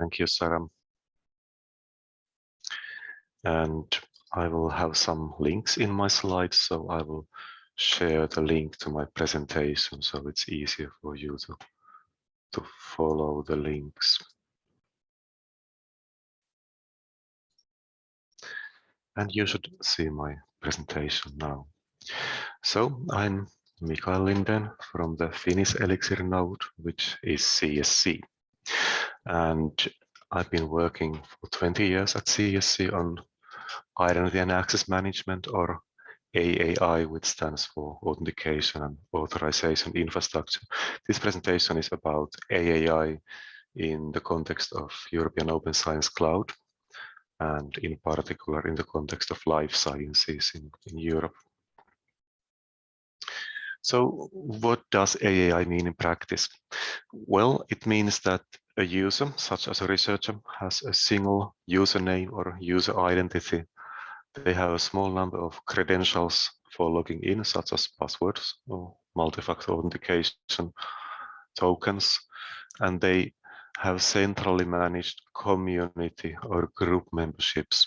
Thank you, Sarah. And I will have some links in my slides, so I will share the link to my presentation so it's easier for you to follow the links. And you should see my presentation now. So I'm Mikael Linden from the Finnish Elixir node, which is CSC. And I've been working for 20 years at CSC on Identity and Access Management, or AAI, which stands for Authentication and Authorization Infrastructure. This presentation is about AAI in the context of European Open Science Cloud, and in particular in the context of life sciences in Europe. So what does AAI mean in practice? Well, it means that a user, such as a researcher, has a single username or user identity. They have a small number of credentials for logging in, such as passwords or multi-factor authentication tokens, and they have centrally managed community or group memberships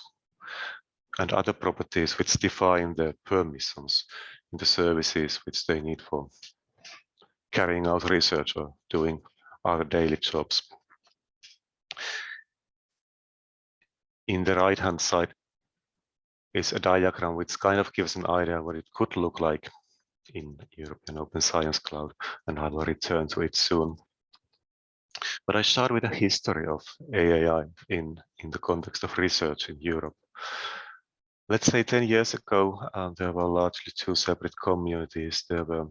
and other properties which define the permissions in the services which they need for carrying out research or doing our daily jobs. In the right-hand side is a diagram which kind of gives an idea what it could look like in European Open Science Cloud, and I will return to it soon. But I start with a history of AAI in the context of research in Europe. Let's say 10 years ago, there were largely two separate communities. There were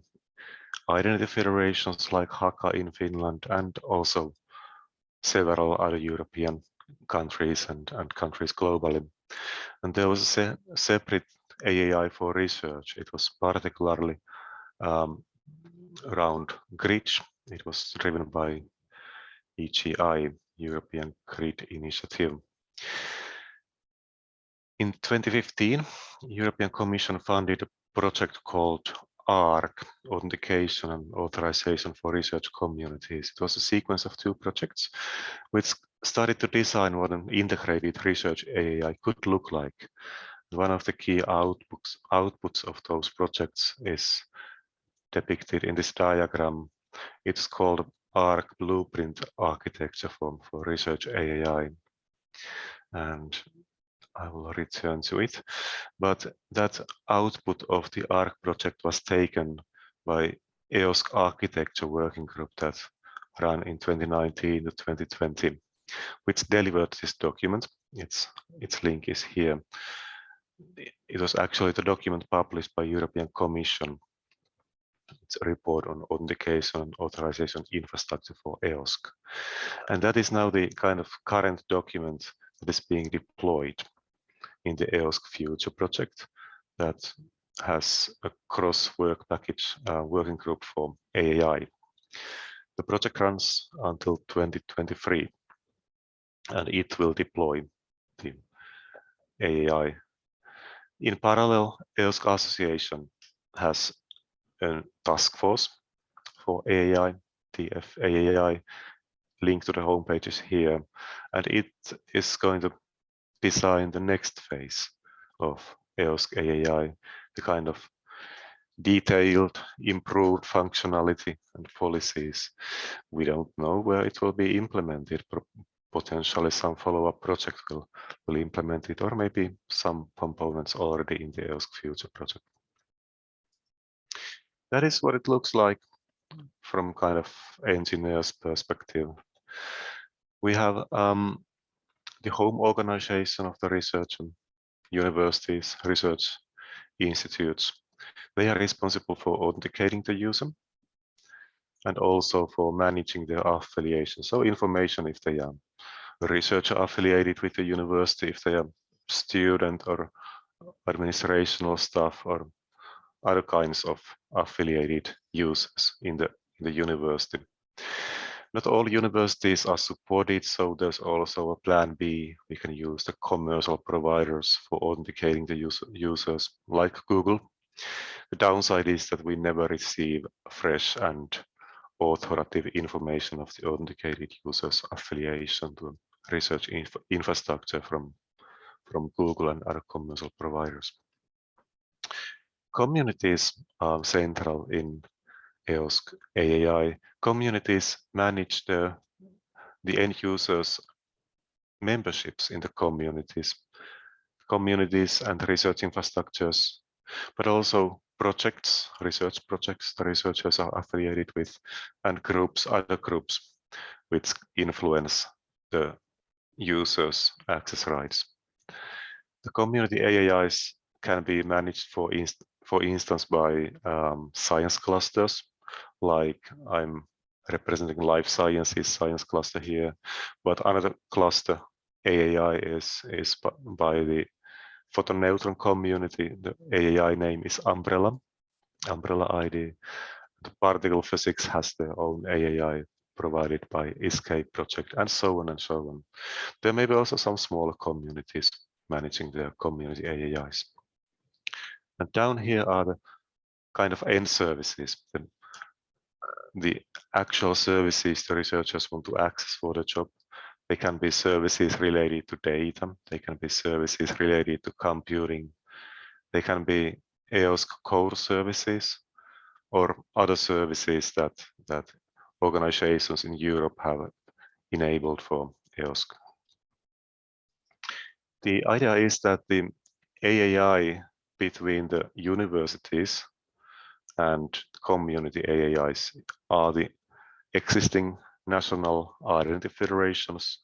identity federations like Haka in Finland, and also several other European countries and countries globally. And there was a separate AAI for research. It was particularly around GRID. It was driven by EGI, European GRID Initiative. In 2015, European Commission funded a project called ARC, Authentication and Authorization for Research Communities. It was a sequence of two projects which started to design what an integrated research AAI could look like. One of the key outputs of those projects is depicted in this diagram. It's called ARC Blueprint Architecture for Research AAI. And I will return to it, but that output of the ARC project was taken by EOSC Architecture Working Group that ran in 2019 to 2020, which delivered this document. Its link is here. It was actually the document published by European Commission. It's a report on authentication and authorization infrastructure for EOSC. And that is now the kind of current document that is being deployed in the EOSC Future project that has a cross-work package working group for AAI. The project runs until 2023, and it will deploy the AAI. In parallel, EOSC Association has a task force for AAI, TF AAI. Link to the homepage is here, and it is going to design the next phase of EOSC AAI, the kind of detailed, improved functionality and policies. We don't know where it will be implemented. Potentially some follow-up project will implement it, or maybe some components already in the EOSC Future project. That is what it looks like from kind of engineer's perspective. We have the home organization of the research and universities, research institutes. They are responsible for authenticating the user and also for managing their affiliation. So information if they are a researcher affiliated with the university, if they are student or administrational staff or other kinds of affiliated users in the university. Not all universities are supported, so there's also a plan B. We can use the commercial providers for authenticating the users, like Google. The downside is that we never receive fresh and authoritative information of the authenticated user's affiliation to a research infrastructure from Google and other commercial providers. Communities are central in EOSC AAI. Communities manage the end users' memberships in the communities and research infrastructures, but also projects, research projects the researchers are affiliated with, and other groups which influence the users' access rights. The community AAIs can be managed, for instance, by science clusters, like I'm representing life sciences science cluster here, but another cluster AAI is by the photoneutron community. The AAI name is Umbrella ID. The particle physics has their own AAI provided by ESCAPE project, and so on and so on. There may be also some smaller communities managing their community AAIs. And down here are the kind of end services, the actual services the researchers want to access for the job. They can be services related to data. They can be services related to computing. They can be EOSC core services or other services that organizations in Europe have enabled for EOSC. The idea is that the AAI between the universities and community AAIs are the existing national identity federations,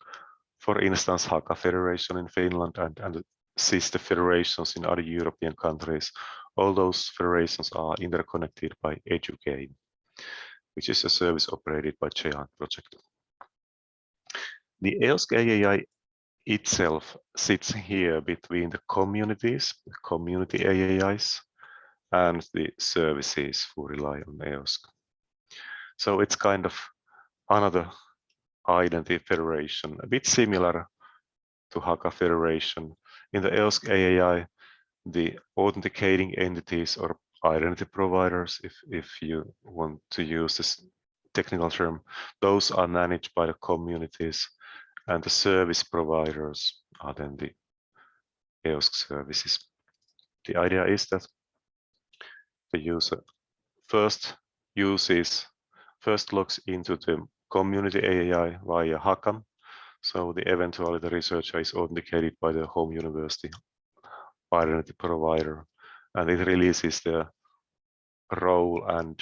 for instance, Haka Federation in Finland and sister federations in other European countries. All those federations are interconnected by EDUCAIN, which is a service operated by J-Hunt project. The EOSC AAI itself sits here between the communities, the community AAIs, and the services who rely on EOSC. So it's kind of another identity federation, a bit similar to Haka Federation. In the EOSC AAI, the authenticating entities or identity providers, if you want to use this technical term, those are managed by the communities, and the service providers are then the EOSC services. The idea is that the user first logs into the community AAI via Haka. So eventually the researcher is authenticated by the home university identity provider, and it releases the role and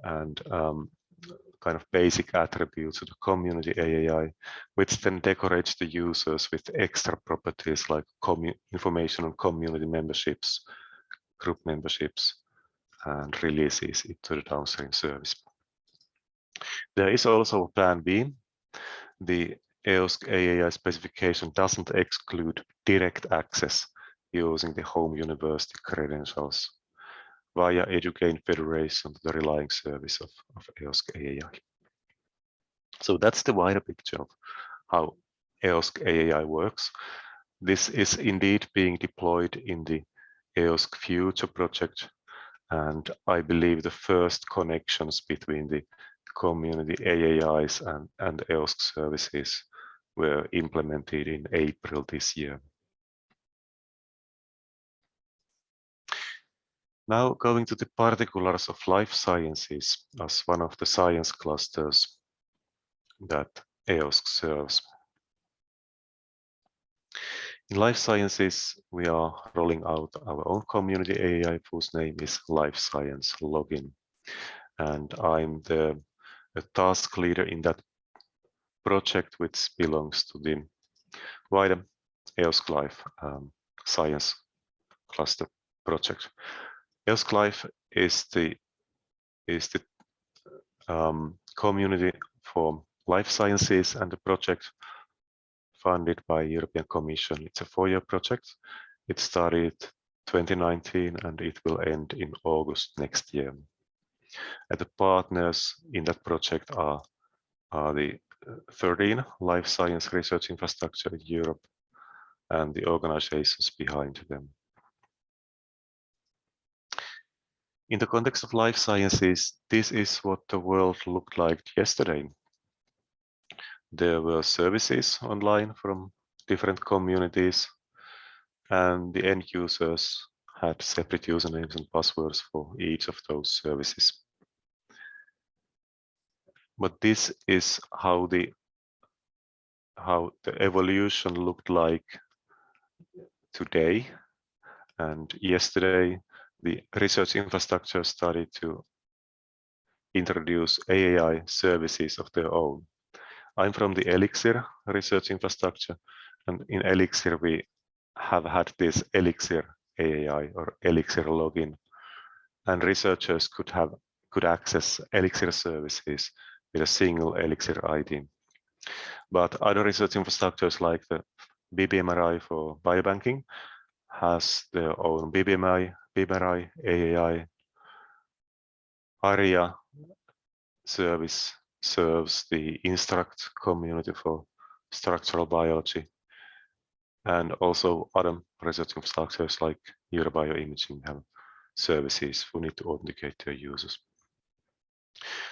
kind of basic attributes of the community AAI, which then decorates the users with extra properties like information on community memberships, group memberships, and releases it to the downstream service. There is also a plan B. The EOSC AAI specification doesn't exclude direct access using the home university credentials via EDUCAIN Federation, the relying service of EOSC AAI. So that's the wider picture of how EOSC AAI works. This is indeed being deployed in the EOSC Future project, and I believe the first connections between the community AAIs and EOSC services were implemented in April this year. Now going to the particulars of life sciences as one of the science clusters that EOSC serves. In life sciences, we are rolling out our own community AAI whose name is Life Science Login. And I'm the task leader in that project, which belongs to the wider EOSC Life Science Cluster project. EOSC Life is the community for life sciences, and the project funded by European Commission. It's a 4-year project. It started 2019 and it will end in August next year. And the partners in that project are the 13 life science research infrastructure in Europe and the organizations behind them. In the context of life sciences, this is what the world looked like yesterday. There were services online from different communities, and the end users had separate usernames and passwords for each of those services. But this is how the evolution looked like today. And yesterday, the research infrastructure started to introduce AAI services of their own. I'm from the Elixir research infrastructure, and in Elixir we have had this Elixir AAI or Elixir login, and researchers could access Elixir services with a single Elixir ID. But other research infrastructures like the BBMRI for biobanking has their own BBMRI, AAI. ARIA service serves the Instruct community for structural biology, and also other research infrastructures like Eurobioimaging have services who need to authenticate their users.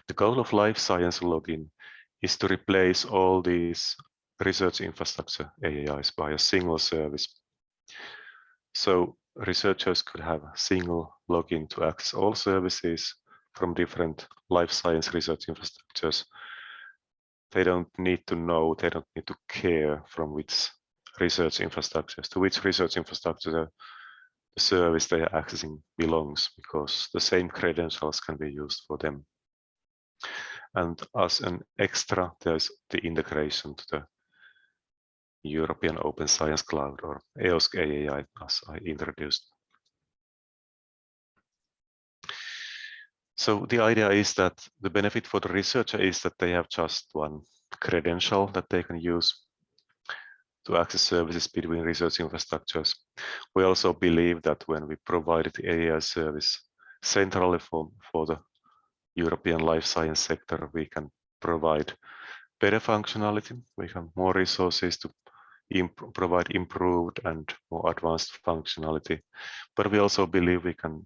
The goal of life science login is to replace all these research infrastructure AAIs by a single service. So researchers could have a single login to access all services from different life science research infrastructures. They don't need to know, they don't need to care from which research infrastructures, to which research infrastructure the service they are accessing belongs, because the same credentials can be used for them. And as an extra, there's the integration to the European Open Science Cloud, or EOSC AAI, as I introduced. So the idea is that the benefit for the researcher is that they have just one credential that they can use to access services between research infrastructures. We also believe that when we provide the AAI service centrally for the European life science sector, we can provide better functionality. We have more resources to provide improved and more advanced functionality. But we also believe we can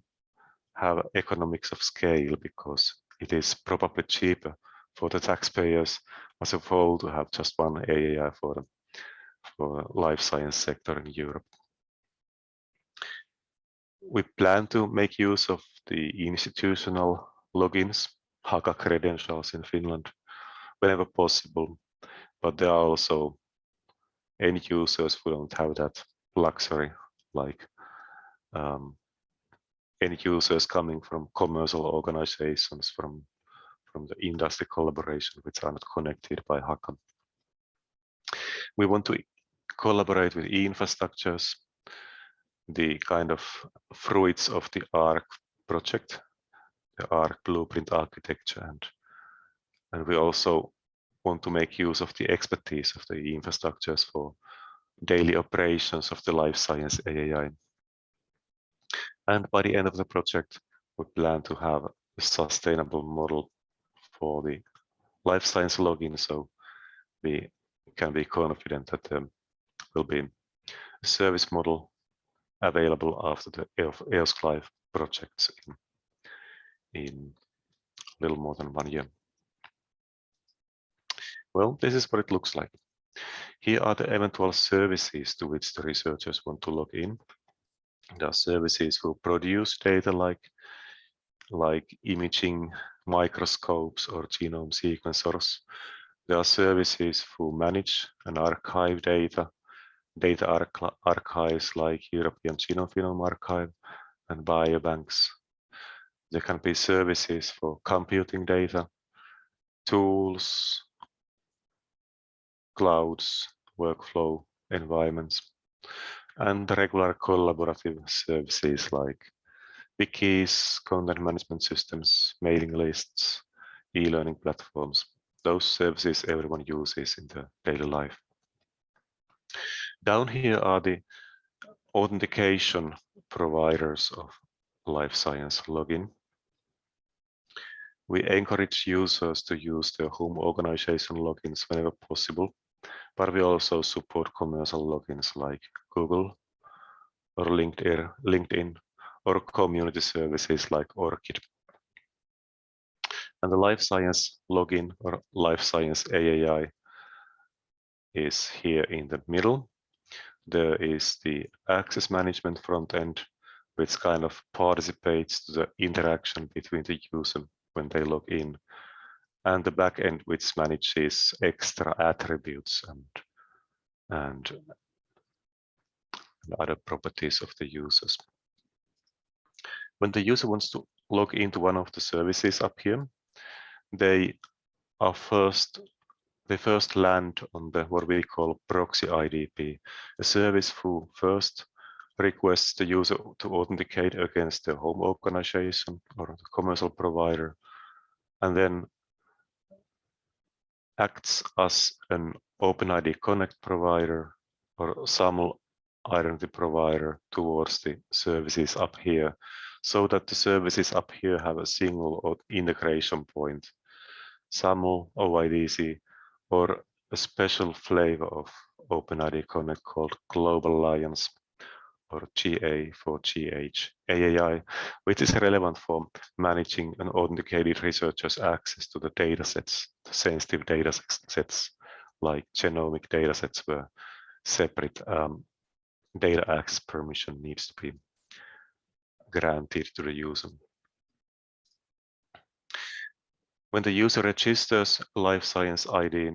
have economics of scale, because it is probably cheaper for the taxpayers as a whole to have just one AAI for the life science sector in Europe. We plan to make use of the institutional logins, Haka credentials in Finland, whenever possible, but there are also end users who don't have that luxury, like end users coming from commercial organizations, from the industry collaboration, which are not connected by Haka. We want to collaborate with e-infrastructures, the kind of fruits of the ARC project, the ARC blueprint architecture, and we also want to make use of the expertise of the infrastructures for daily operations of the life science AAI. And by the end of the project, we plan to have a sustainable model for the life science login, so we can be confident that there will be a service model available after the EOSC Live projects in a little more than 1 year. Well, this is what it looks like. Here are the eventual services to which the researchers want to log in. There are services who produce data like imaging microscopes or genome sequencers. There are services who manage and archive data archives like European Genome Archive and biobanks. There can be services for computing data, tools, clouds, workflow environments, and regular collaborative services like wikis, content management systems, mailing lists, e-learning platforms. Those services everyone uses in their daily life. Down here are the authentication providers of life science login. We encourage users to use their home organization logins whenever possible, but we also support commercial logins like Google or LinkedIn or community services like ORCID. And the life science login or life science AAI is here in the middle. There is the access management front end, which kind of participates to the interaction between the user when they log in, and the back end, which manages extra attributes and other properties of the users. When the user wants to log into one of the services up here, they first land on the what we call proxy IDP, a service who first requests the user to authenticate against the home organization or the commercial provider, and then acts as an OpenID Connect provider or SAML identity provider towards the services up here, so that the services up here have a single integration point, SAML, OIDC, or a special flavor of OpenID Connect called Global Alliance, or GA for GH, AAI, which is relevant for managing an authenticated researcher's access to the datasets, the sensitive data sets, like genomic datasets where separate data access permission needs to be granted to the user. When the user registers Life Science ID,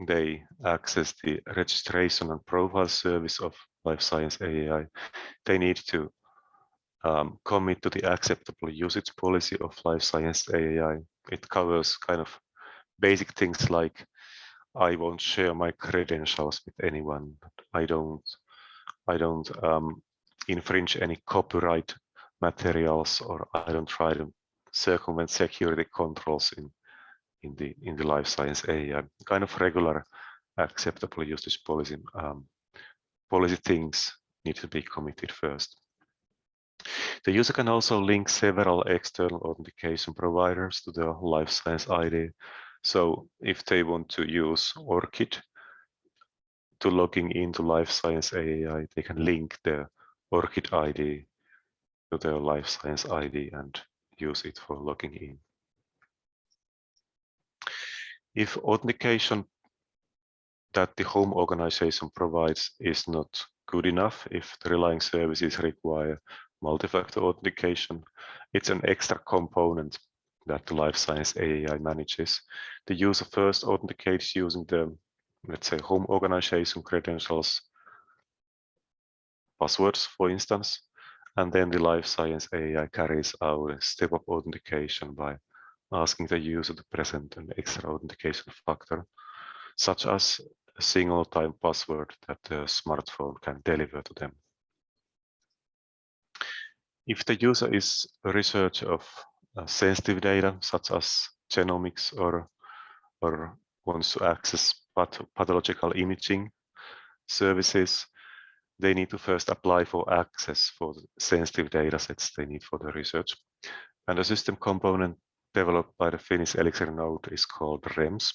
they access the registration and profile service of Life Science AAI. They need to commit to the acceptable usage policy of Life Science AAI. It covers kind of basic things like I won't share my credentials with anyone, but I don't infringe any copyright materials, or I don't try to circumvent security controls in the Life Science AAI. Kind of regular acceptable usage policy policy things need to be committed first. The user can also link several external authentication providers to the Life Science ID. So if they want to use ORCID to logging into Life Science AAI, they can link the ORCID ID to their Life Science ID and use it for logging in. If authentication that the home organization provides is not good enough, if the relying services require multi-factor authentication, it's an extra component that the Life Science AAI manages. The user first authenticates using the, let's say, home organization credentials, passwords, for instance, and then the Life Science AAI carries out a step-up authentication by asking the user to present an extra authentication factor, such as a single-time password that the smartphone can deliver to them. If the user is a researcher of sensitive data, such as genomics, or wants to access pathological imaging services, they need to first apply for access for the sensitive data sets they need for the research. And a system component developed by the Finnish Elixir node is called REMS.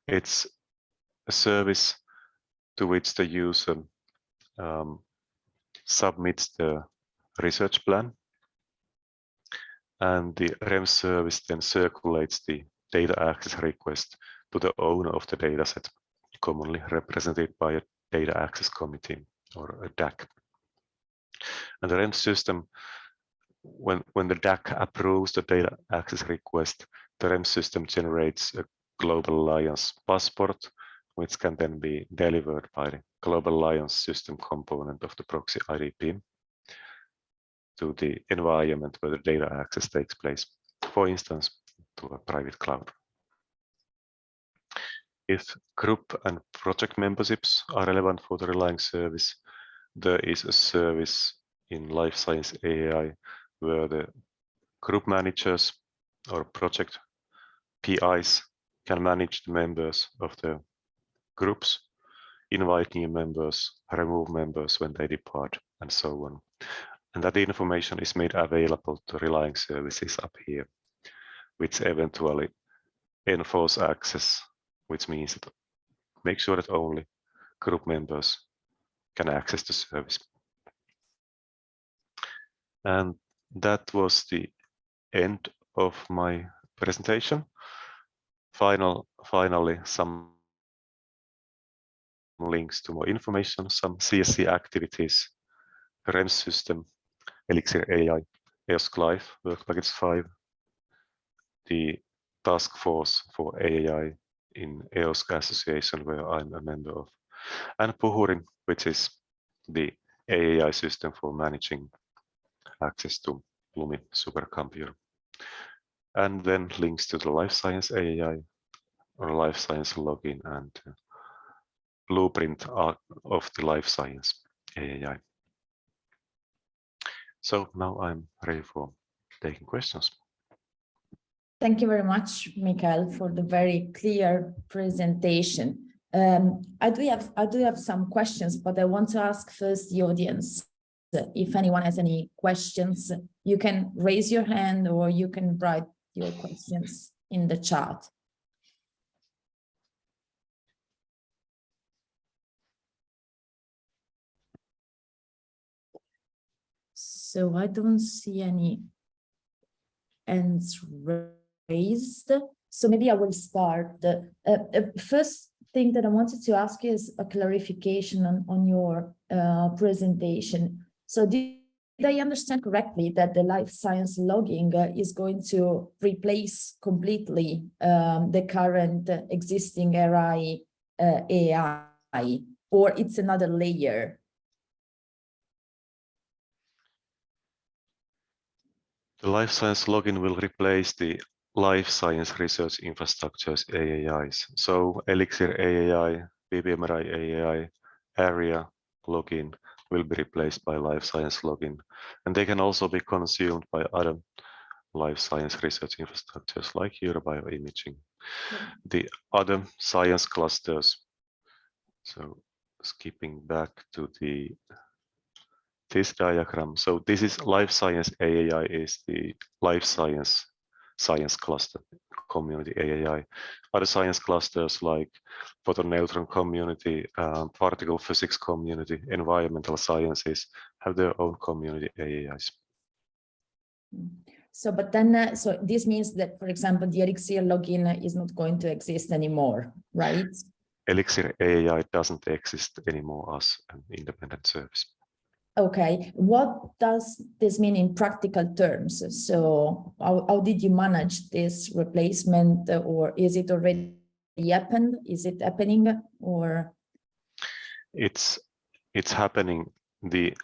It's a service to which the user submits the research plan, and the REMS service then circulates the data access request to the owner of the dataset, commonly represented by a data access committee or a DAC. And the REMS system, when the DAC approves the data access request, the REMS system generates a Global Alliance passport, which can then be delivered by the Global Alliance system component of the proxy IDP to the environment where the data access takes place, for instance, to a private cloud. If group and project memberships are relevant for the relying service, there is a service in Life Science AAI where the group managers or project PIs can manage the members of the groups, invite new members, remove members when they depart, and so on. And that information is made available to relying services up here, which eventually enforce access, which means that make sure that only group members can access the service. And that was the end of my presentation. Finally, some links to more information, some CSC activities, REMS system, Elixir AI, EOSC Live, Work Package 5, the task force for AAI in EOSC Association, where I'm a member of, and Puhuri, which is the AAI system for managing access to Lumi supercomputer. And then links to the Life Science AAI or Life Science login and blueprint of the Life Science AAI. So now I'm ready for taking questions. Thank you very much, Mikael, for the very clear presentation. I do have some questions, but I want to ask first the audience. If anyone has any questions, you can raise your hand or you can write your questions in the chat. So I don't see any hands raised. So maybe I will start. First thing that I wanted to ask you is a clarification on your presentation. So did I understand correctly that the life science logging is going to replace completely the current existing AI, or it's another layer? The life science login will replace the life science research infrastructure's AAIs. So Elixir AAI, BBMRI AAI, ARIA login will be replaced by life science login. And they can also be consumed by other life science research infrastructures like Eurobioimaging. The other science clusters, so skipping back to this diagram. So this is life science AAI is the life science cluster community AAI. Other science clusters like photon neutron community, particle physics community, environmental sciences have their own community AAIs. So, but then, so this means that, for example, the Elixir login is not going to exist anymore, right? Elixir AAI doesn't exist anymore as an independent service. Okay, what does this mean in practical terms? So how did you manage this replacement, or is it already happened? Is it happening, or? It's happening. The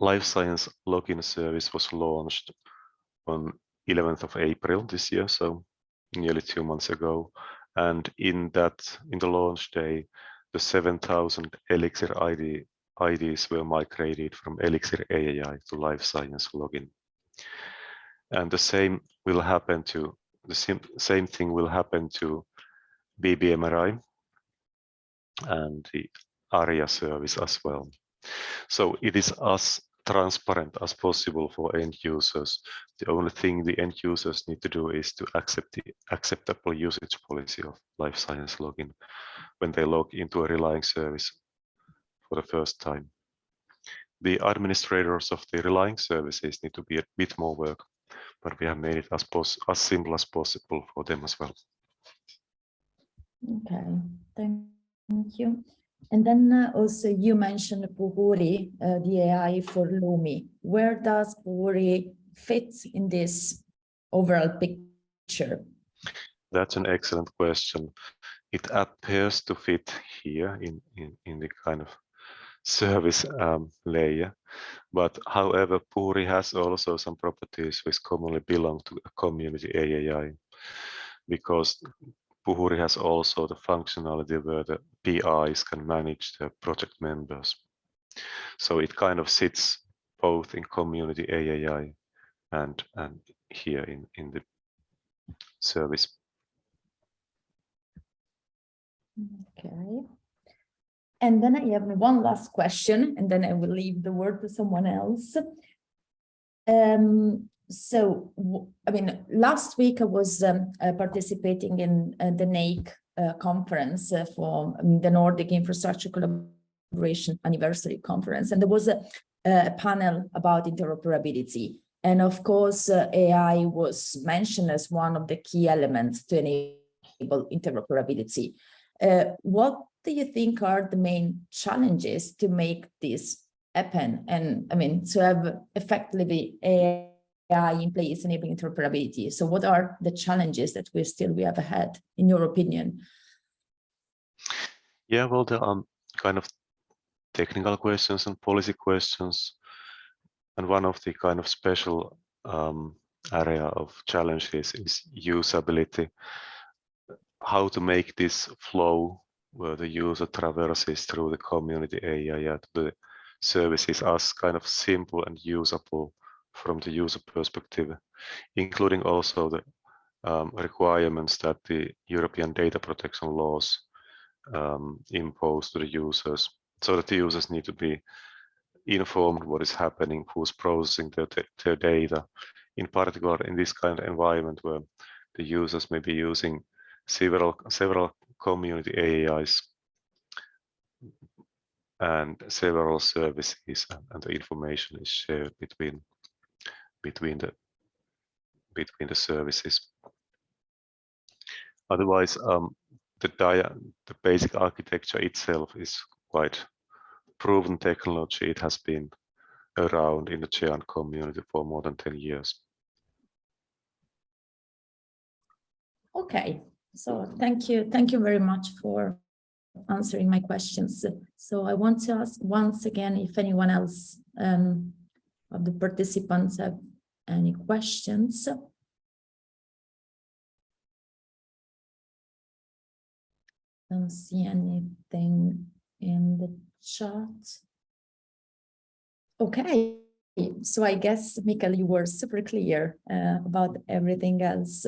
life science login service was launched on 11th of April this year, so nearly 2 months ago. And in the launch day, the 7,000 Elixir IDs were migrated from Elixir AAI to life science login. And the same will happen to same thing will happen to BBMRI and the ARIA service as well. So it is as transparent as possible for end users. The only thing the end users need to do is to accept the acceptable usage policy of life science login when they log into a relying service for the first time. The administrators of the relying services need to be a bit more work, but we have made it as simple as possible for them as well. Okay, thank you. And then also you mentioned Puhuri, the AI for Lumi. Where does Puhuri fit in this overall picture? That's an excellent question. It appears to fit here in the kind of service layer. But however, Puhuri has also some properties which commonly belong to a community AAI, because Puhuri has also the functionality where the PIs can manage the project members. So it kind of sits both in community AAI and here in the service. Okay. And then I have one last question, and then I will leave the word to someone else. So, I mean, last week I was participating in the NAIC conference for the Nordic Infrastructure Collaboration Anniversary Conference, and there was a panel about interoperability. And of course, AI was mentioned as one of the key elements to enable interoperability. What do you think are the main challenges to make this happen? And I mean, to have effectively AI in place enabling interoperability. So what are the challenges that we have ahead, in your opinion? Yeah, well, there are kind of technical questions and policy questions. And one of the kind of special area of challenges is usability. How to make this flow where the user traverses through the community area to the services as kind of simple and usable from the user perspective, including also the requirements that the European data protection laws impose to the users, so that the users need to be informed what is happening, who's processing their data, in particular in this kind of environment where the users may be using several community AAIs and several services, and the information is shared between the services. Otherwise, the basic architecture itself is quite proven technology. It has been around in the Giant community for more than 10 years. Okay, so thank you very much for answering my questions. So I want to ask once again if anyone else of the participants have any questions. Don't see anything in the chat. Okay, so I guess, Mikael, you were super clear about everything else.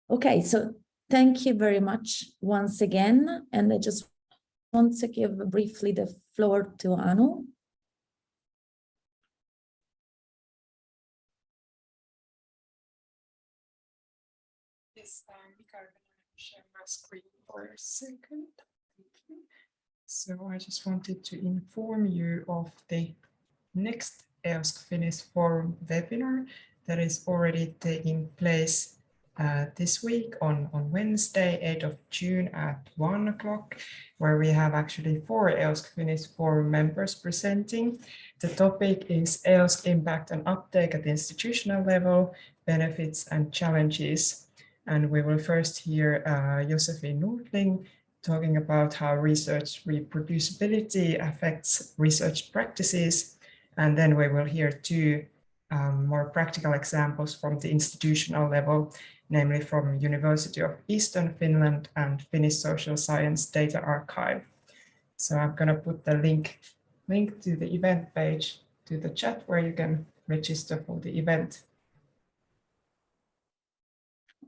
Okay, so thank you very much once again. And I just want to give briefly the floor to Anu. Yes, Mikael, I'm going to share my screen for a second. Thank you. So I just wanted to inform you of the next EOSC Finnish Forum webinar that is already taking place this week on Wednesday, 8th of June at 1 o'clock, where we have actually 4 EOSC Finnish Forum members presenting. The topic is EOSC impact and uptake at the institutional level, benefits and challenges. And we will first hear Josephine Nordling talking about how research reproducibility affects research practices. And then we will hear 2 more practical examples from the institutional level, namely from University of Eastern Finland and Finnish Social Science Data Archive. So I'm going to put the link to the event page to the chat where you can register for the event.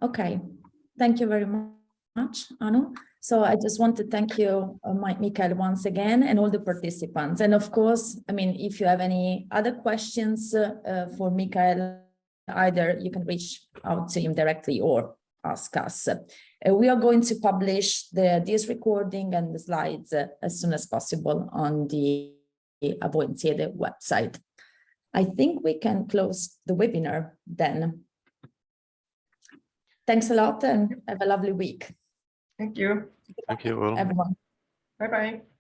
Okay, thank you very much, Anu. So I just want to thank you, Mikael, once again, and all the participants. And of course, I mean, if you have any other questions for Mikael, either you can reach out to him directly or ask us. We are going to publish this recording and the slides as soon as possible on the Avointiede website. I think we can close the webinar then. Thanks a lot and have a lovely week. Thank you. Thank you all. Everyone. Bye-bye.